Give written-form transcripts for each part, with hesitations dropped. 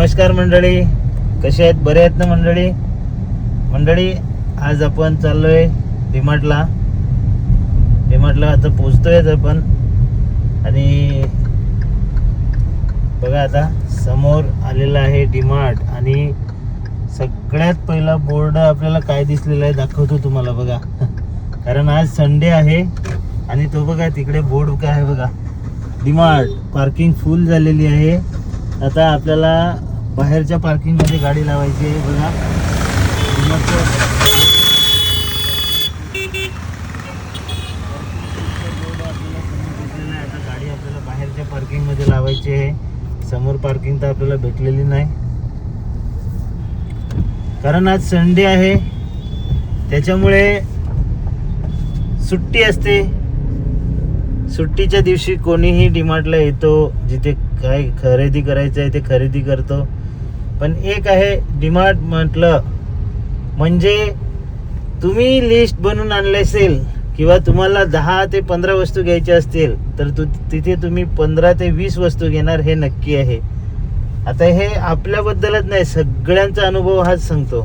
नमस्कार मंडळी, कसे आहेत? बरे आहेत ना मंडळी? मंडळी आज आपण चाललोय डीमार्टला आता पोहोचतोय आपण. आणि बघा आता समोर आलेला आहे डीमार्ट. आणि सगळ्यात पहिला बोर्ड आपल्याला काय दिसलेला आहे दाखवतो तुम्हाला बघा. कारण आज संडे आहे आणि तो बघा तिकडे बोर्ड काय आहे बघा, डीमार्ट. पार्किंग फुल झालेली आहे. आता आपल्याला बाहेरच्या पार्किंग मध्ये गाडी लावायची आहे बघा. आता गाडी आपल्याला बाहेरच्या पार्किंग मध्ये लावायची आहे. समोर पार्किंग तर आपल्याला भेटलेली नाही, कारण आज संडे आहे त्याच्यामुळे सुट्टी असते. सुट्टीच्या दिवशी कोणीही डीमार्टला येतो, जिथे काय खरेदी करायचं आहे ते खरेदी करतो. पण एक आहे डीमार्ट म्हटलं म्हणजे तुम्ही लिस्ट बनवून आणले असेल किंवा तुम्हाला 10 ते 15 वस्तू घ्यायच्या असतील तर तिथे तुम्ही 15 ते 20 वस्तू घेणार हे नक्की आहे. आता हे आपल्याबद्दलच नाही, सगळ्यांचा अनुभव हाच सांगतो.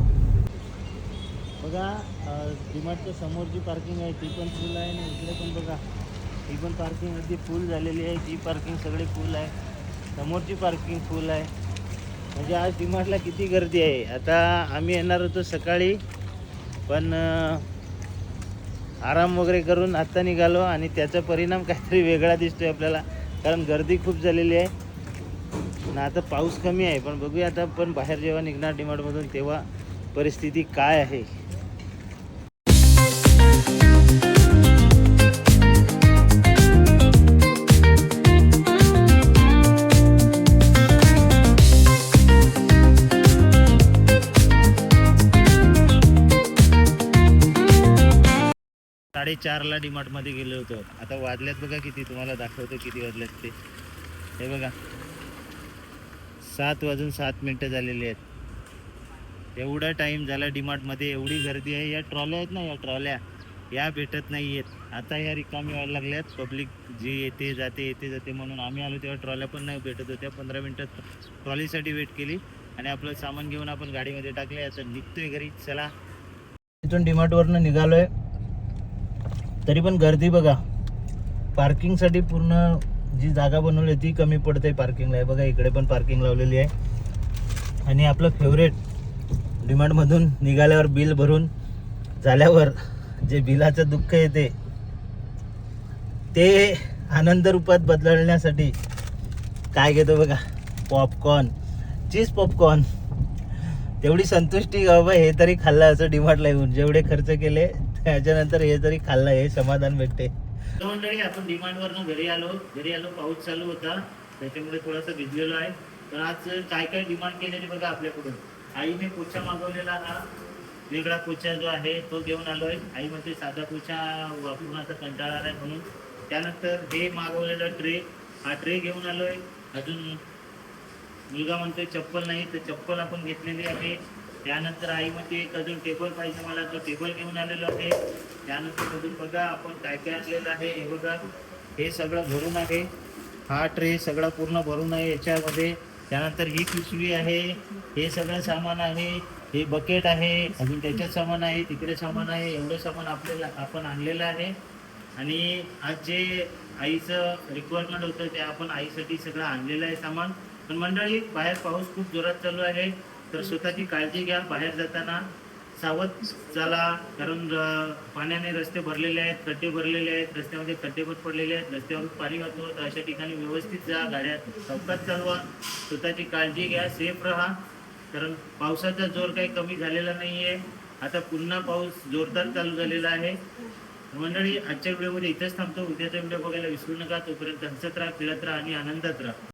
बघा डीमार्टच्या समोर जी पार्किंग आहे ती पण फुल आहे, आणि इकडे पण बघा ही पण पार्किंग अगदी फुल झालेली आहे. ती पार्किंग सगळी फुल आहे, समोरची पार्किंग फुल आहे. म्हणजे आज डीमार्टला किती गर्दी आहे. आता आम्ही येणार होतो सकाळी, पण आराम वगैरे करून आत्ता निघालो आणि त्याचा परिणाम काहीतरी वेगळा दिसतोय आपल्याला, कारण गर्दी खूप झालेली आहे. आणि आता पाऊस कमी आहे, पण बघूया आता पण बाहेर जेव्हा निघणार डीमार्टमधून तेव्हा परिस्थिती काय आहे. 4:30ला डीमार्टमध्ये गेलो होतो. आता वाजल्यात बघा किती, तुम्हाला दाखवतो किती वाजल्यात ते. हे बघा 7:07 झालेले आहेत. एवढा टाईम झाला डीमार्टमध्ये, एवढी गर्दी आहे. या ट्रॉल्या आहेत ना, या ट्रॉल्या या भेटत नाही आहेत. आता या रिकामी व्हायला लागल्यात. पब्लिक जी येते जाते म्हणून आम्ही आलो तेव्हा ट्रॉल्या पण नाही भेटत होत्या. 15 मिनटात ट्रॉलीसाठी वेट केली आणि आपलं सामान घेऊन आपण गाडीमध्ये टाकले. आता निघतोय घरी. चला, इथून डीमार्टवरनं निघालोय तरी पण गर्दी बघा. पार्किंगसाठी पूर्ण जी जागा बनवली ती कमी पडते पार्किंगला आहे बघा. इकडे पण पार्किंग लावलेली आहे. आणि आपलं फेवरेट डीमार्टमधून निघाल्यावर बिल भरून झाल्यावर जे बिलाचं दुःख येते ते आनंद रूपात बदलण्यासाठी काय घेतो बघा, पॉपकॉर्न, चीज पॉपकॉर्न. तेवढी संतुष्टी बाबा हे तरी खाल्लं असं डीमार्टला येऊन. जेवढे खर्च केले त्याच्यानंतर हे तरी खाल्लं, हे समाधान भेटते. मंडळी आपण डीमार्टवरनं घरी आलो. पाऊस चालू होता त्याच्यामुळे थोडासा भिजलेलो आहे. तर आज काय काय डिमांड केलेली बघा आपल्याकडून. आईने पोछा मागवलेला, हा वेगळा पोछा जो आहे तो घेऊन आलोय. आई म्हणते साधा पोछा वापरून आता कंटाळा आलाय म्हणून. त्यानंतर हे मागवलेला ट्रे, हा ट्रे घेऊन आलोय. अजून मुलगा म्हणतोय चप्पल नाही, तर चप्पल आपण घेतलेली आहे. त्यानंतर आई म्हणते एक अजून टेबल पाहिजे मला, तो टेबल घेऊन आलेलो आहे. त्यानंतर अजून बघा आपण काय काय आणलेलं आहे. हे बघा हे सगळं भरून आहे. हा ट्रे सगळा पूर्ण भरून आहे याच्यामध्ये. त्यानंतर ही पिशवी आहे, हे सगळं सामान आहे. हे बकेट आहे, अजून त्याच्यात सामान आहे, तिकडे सामान आहे. एवढं सामान आपण आणलेलं आहे. आणि आज जे आईचं रिक्वायरमेंट होतं ते आपण आईसाठी सगळं आणलेलं आहे सामान. पण मंडळी बाहेर पाऊस खूप जोरात चालू आहे, तर स्वतःची काळजी घ्या. बाहेर जाताना सावध चाला, कारण पाण्याने रस्ते भरलेले आहेत, खड्डे भरलेले आहेत, रस्त्यामध्ये खड्डे पण पडलेले आहेत, रस्त्यावर पाणी वाहतो. तर अशा ठिकाणी व्यवस्थित जा, गाड्या सावकाश चालवा, स्वतःची काळजी घ्या, सेफ राहा. कारण पावसाचा जोर काही कमी झालेला नाही आहे. आता पुन्हा पाऊस जोरदार चालू झालेला आहे. मंडळी आजच्या व्हिडिओमध्ये इथेच थांबतो. उद्याचा व्हिडिओ बघायला विसरू नका. तोपर्यंत हसत राहा, खेळत राहा आणि आनंदात राहा.